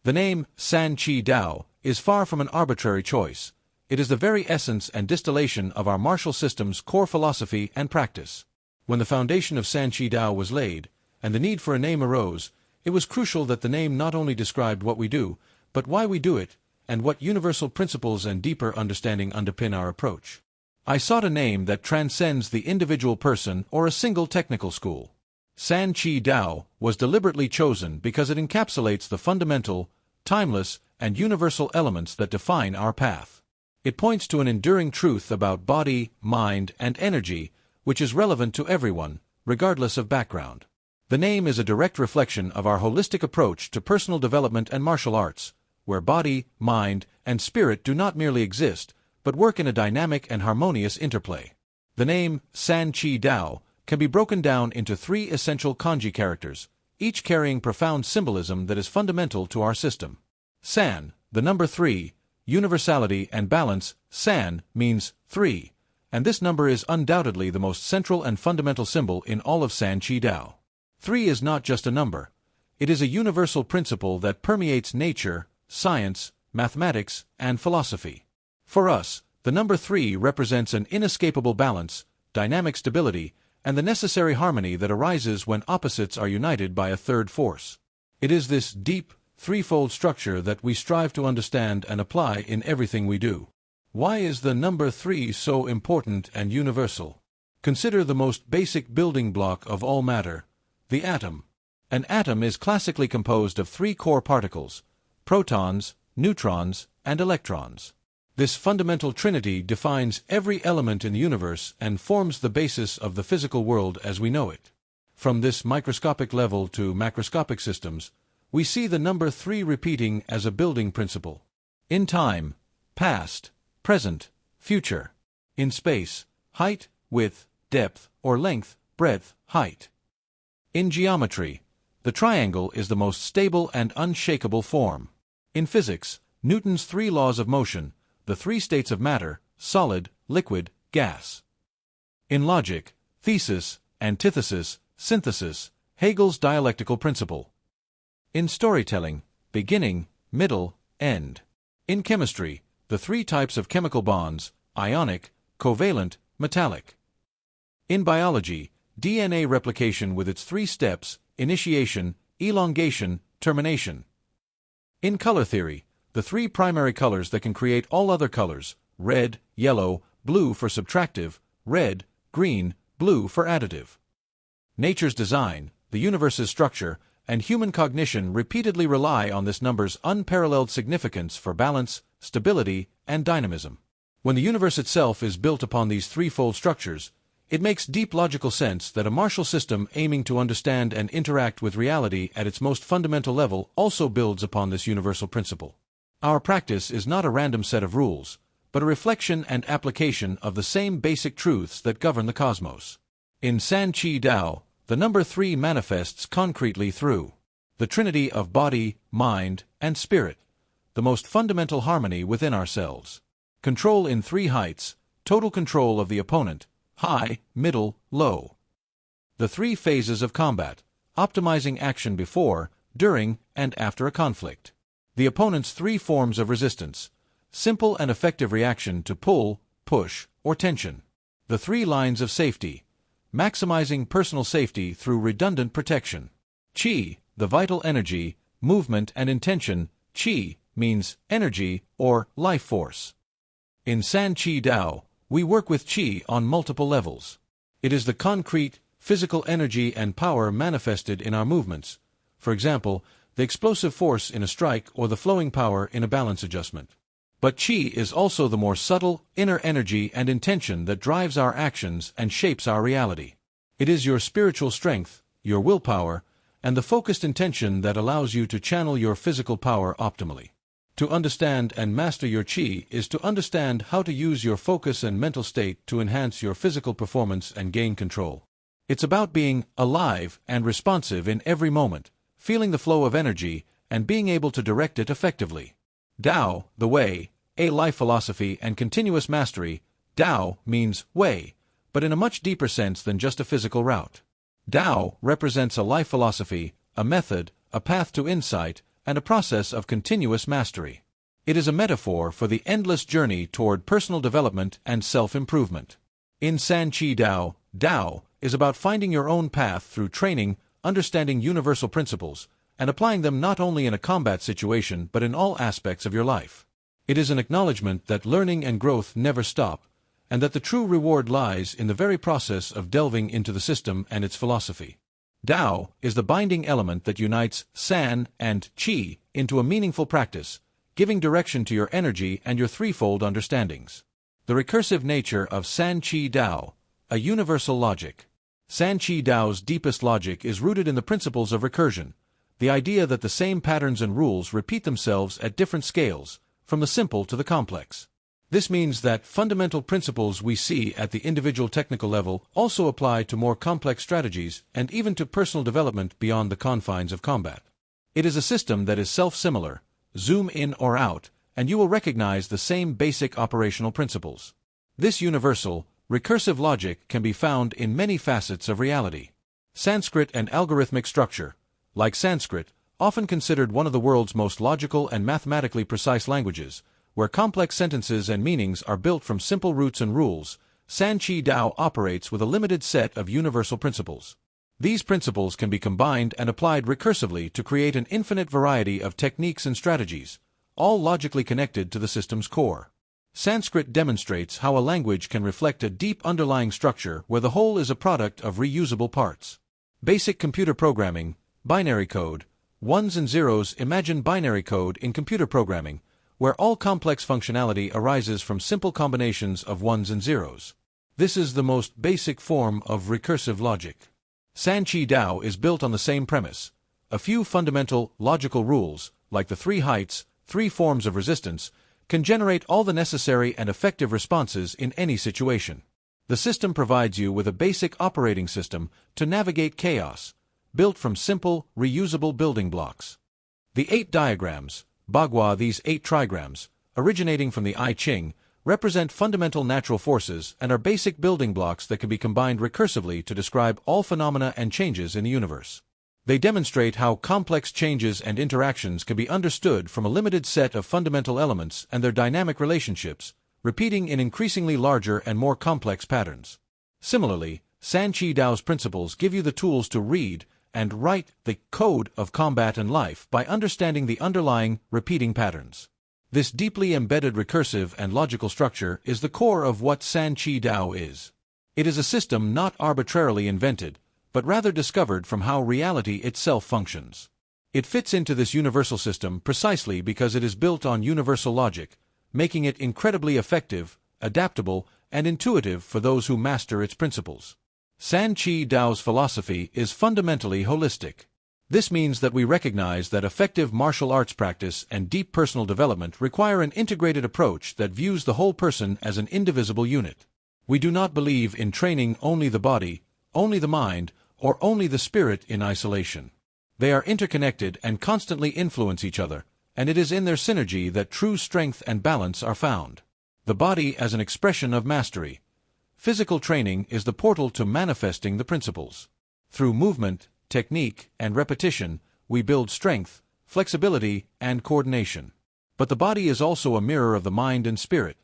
The name San Chi Dao is far from an arbitrary choice. It is the very essence and distillation of our martial system's core philosophy and practice. When the foundation of San Chi Dao was laid, and the need for a name arose, it was crucial that the name not only described what we do, but why we do it, and what universal principles and deeper understanding underpin our approach. I sought a name that transcends the individual person or a single technical school. San Chi Dao was deliberately chosen because it encapsulates the fundamental, timeless, and universal elements that define our path. It points to an enduring truth about body, mind, and energy, which is relevant to everyone, regardless of background. The name is a direct reflection of our holistic approach to personal development and martial arts, where body, mind, and spirit do not merely exist, but work in a dynamic and harmonious interplay. The name San Chi Dao can be broken down into 3 essential Kanji characters, each carrying profound symbolism that is fundamental to our system. San, the number 3, universality and balance. San means 3, and this number is undoubtedly the most central and fundamental symbol in all of San Chi Dao. 3 is not just a number. It is a universal principle that permeates nature, science, mathematics, and philosophy. For us, the number 3 represents an inescapable balance, dynamic stability, and the necessary harmony that arises when opposites are united by a third force. It is this deep, threefold structure that we strive to understand and apply in everything we do. Why is the number 3 so important and universal? Consider the most basic building block of all matter, the atom. An atom is classically composed of 3 core particles: protons, neutrons, and electrons. This fundamental trinity defines every element in the universe and forms the basis of the physical world as we know it. From this microscopic level to macroscopic systems, we see the number 3 repeating as a building principle. In time, past, present, future. In space, height, width, depth, or length, breadth, height. In geometry, the triangle is the most stable and unshakable form. In physics, Newton's 3 laws of motion, the 3 states of matter, solid, liquid, gas. In logic, thesis, antithesis, synthesis, Hegel's dialectical principle. In storytelling, beginning, middle, end. In chemistry, the 3 types of chemical bonds, ionic, covalent, metallic. In biology, DNA replication with its 3 steps, initiation, elongation, termination. In color theory, the 3 primary colors that can create all other colors, red, yellow, blue for subtractive, red, green, blue for additive. Nature's design, the universe's structure, and human cognition repeatedly rely on this number's unparalleled significance for balance, stability, and dynamism. When the universe itself is built upon these threefold structures, it makes deep logical sense that a martial system aiming to understand and interact with reality at its most fundamental level also builds upon this universal principle. Our practice is not a random set of rules, but a reflection and application of the same basic truths that govern the cosmos. In San Chi Dao, the number 3 manifests concretely through the trinity of body, mind, and spirit, the most fundamental harmony within ourselves. Control in 3 heights, total control of the opponent, high, middle, low. The 3 phases of combat, optimizing action before, during, and after a conflict. The opponent's 3 forms of resistance, simple and effective reaction to pull, push, or tension. The 3 lines of safety, maximizing personal safety through redundant protection. Qi, the vital energy, movement and intention. Qi means energy or life force. In San Chi Dao, we work with Qi on multiple levels. It is the concrete, physical energy and power manifested in our movements. For example, the explosive force in a strike or the flowing power in a balance adjustment. But Qi is also the more subtle, inner energy and intention that drives our actions and shapes our reality. It is your spiritual strength, your willpower, and the focused intention that allows you to channel your physical power optimally. To understand and master your Qi is to understand how to use your focus and mental state to enhance your physical performance and gain control. It's about being alive and responsive in every moment, feeling the flow of energy, and being able to direct it effectively. Dao, the way, a life philosophy and continuous mastery. Dao means way, but in a much deeper sense than just a physical route. Dao represents a life philosophy, a method, a path to insight, and a process of continuous mastery. It is a metaphor for the endless journey toward personal development and self-improvement. In San Chi Dao, Dao is about finding your own path through training, understanding universal principles, and applying them not only in a combat situation but in all aspects of your life. It is an acknowledgement that learning and growth never stop, and that the true reward lies in the very process of delving into the system and its philosophy. Dao is the binding element that unites San and Chi into a meaningful practice, giving direction to your energy and your threefold understandings. The recursive nature of San Chi Dao, a universal logic. San Chi Dao's deepest logic is rooted in the principles of recursion, the idea that the same patterns and rules repeat themselves at different scales, from the simple to the complex. This means that fundamental principles we see at the individual technical level also apply to more complex strategies and even to personal development beyond the confines of combat. It is a system that is self-similar. Zoom in or out, and you will recognize the same basic operational principles. This universal, recursive logic can be found in many facets of reality. Sanskrit and algorithmic structure. Like Sanskrit, often considered one of the world's most logical and mathematically precise languages, where complex sentences and meanings are built from simple roots and rules, San Chi Dao operates with a limited set of universal principles. These principles can be combined and applied recursively to create an infinite variety of techniques and strategies, all logically connected to the system's core. Sanskrit demonstrates how a language can reflect a deep underlying structure where the whole is a product of reusable parts. Basic computer programming, binary code, ones and zeros. Imagine binary code in computer programming, where all complex functionality arises from simple combinations of ones and zeros. This is the most basic form of recursive logic. San Chi Dao is built on the same premise. A few fundamental, logical rules, like the three heights, three forms of resistance, can generate all the necessary and effective responses in any situation. The system provides you with a basic operating system to navigate chaos, built from simple, reusable building blocks. The 8 diagrams, Bagua. These 8 trigrams, originating from the I Ching, represent fundamental natural forces and are basic building blocks that can be combined recursively to describe all phenomena and changes in the universe. They demonstrate how complex changes and interactions can be understood from a limited set of fundamental elements and their dynamic relationships, repeating in increasingly larger and more complex patterns. Similarly, San Chi Dao's principles give you the tools to read and write the code of combat and life by understanding the underlying, repeating patterns. This deeply embedded recursive and logical structure is the core of what San Chi Dao is. It is a system not arbitrarily invented, but rather discovered from how reality itself functions. It fits into this universal system precisely because it is built on universal logic, making it incredibly effective, adaptable, and intuitive for those who master its principles. San Chi Dao's philosophy is fundamentally holistic. This means that we recognize that effective martial arts practice and deep personal development require an integrated approach that views the whole person as an indivisible unit. We do not believe in training only the body, only the mind, or only the spirit in isolation. They are interconnected and constantly influence each other, and it is in their synergy that true strength and balance are found. The body as an expression of mastery. Physical training is the portal to manifesting the principles. Through movement, technique, and repetition, we build strength, flexibility, and coordination. But the body is also a mirror of the mind and spirit.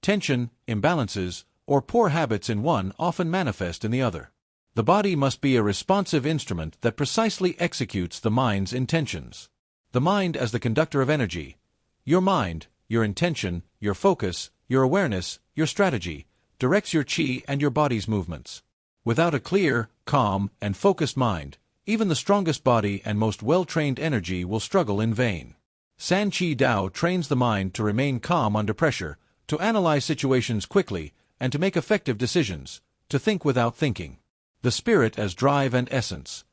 Tension, imbalances, or poor habits in one often manifest in the other. The body must be a responsive instrument that precisely executes the mind's intentions. The mind as the conductor of energy. Your mind, your intention, your focus, your awareness, your strategy, directs your chi and your body's movements. Without a clear, calm, and focused mind, even the strongest body and most well-trained energy will struggle in vain. San Chi Dao trains the mind to remain calm under pressure, to analyze situations quickly, and to make effective decisions, to think without thinking. The spirit as drive and essence.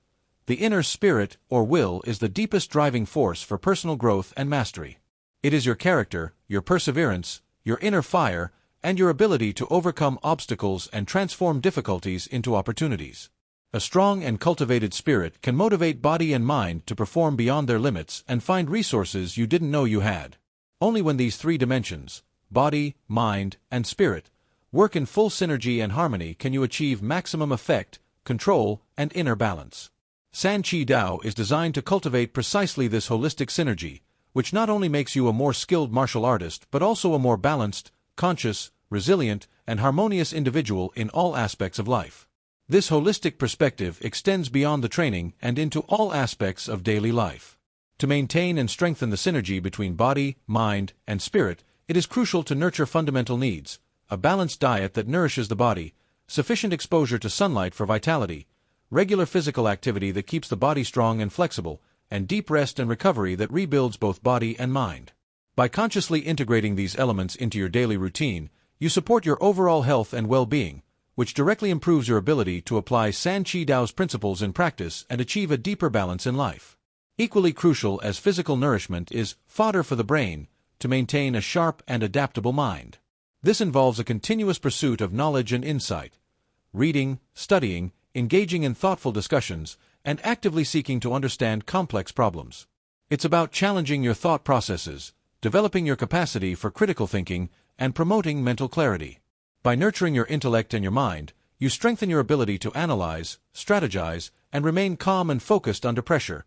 The inner spirit, or will, is the deepest driving force for personal growth and mastery. It is your character, your perseverance, your inner fire, and your ability to overcome obstacles and transform difficulties into opportunities. A strong and cultivated spirit can motivate body and mind to perform beyond their limits and find resources you didn't know you had. Only when these 3 dimensions, body, mind, and spirit, work in full synergy and harmony can you achieve maximum effect, control, and inner balance. San Chi Dao is designed to cultivate precisely this holistic synergy, which not only makes you a more skilled martial artist but also a more balanced, conscious, resilient, and harmonious individual in all aspects of life. This holistic perspective extends beyond the training and into all aspects of daily life. To maintain and strengthen the synergy between body, mind, and spirit, it is crucial to nurture fundamental needs: a balanced diet that nourishes the body, sufficient exposure to sunlight for vitality, regular physical activity that keeps the body strong and flexible, and deep rest and recovery that rebuilds both body and mind. By consciously integrating these elements into your daily routine, you support your overall health and well-being, which directly improves your ability to apply San Chi Dao's principles in practice and achieve a deeper balance in life. Equally crucial as physical nourishment is fodder for the brain, to maintain a sharp and adaptable mind. This involves a continuous pursuit of knowledge and insight, reading, studying, engaging in thoughtful discussions, and actively seeking to understand complex problems. It's about challenging your thought processes, developing your capacity for critical thinking, and promoting mental clarity. By nurturing your intellect and your mind, you strengthen your ability to analyze, strategize, and remain calm and focused under pressure,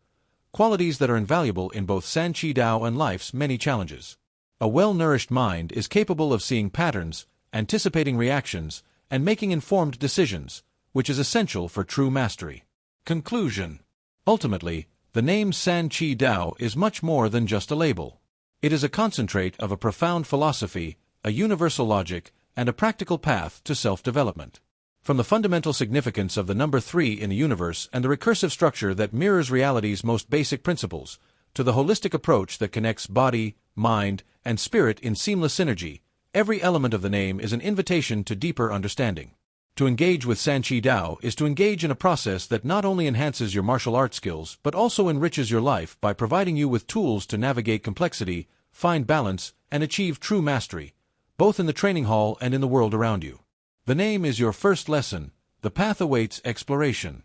qualities that are invaluable in both San Chi Dao and life's many challenges. A well-nourished mind is capable of seeing patterns, anticipating reactions, and making informed decisions, which is essential for true mastery. Conclusion. Ultimately, the name San Chi Dao is much more than just a label. It is a concentrate of a profound philosophy, a universal logic, and a practical path to self-development. From the fundamental significance of the number 3 in the universe and the recursive structure that mirrors reality's most basic principles, to the holistic approach that connects body, mind, and spirit in seamless synergy, every element of the name is an invitation to deeper understanding. To engage with San Chi Dao is to engage in a process that not only enhances your martial arts skills but also enriches your life by providing you with tools to navigate complexity, find balance, and achieve true mastery, both in the training hall and in the world around you. The name is your first lesson. The path awaits exploration.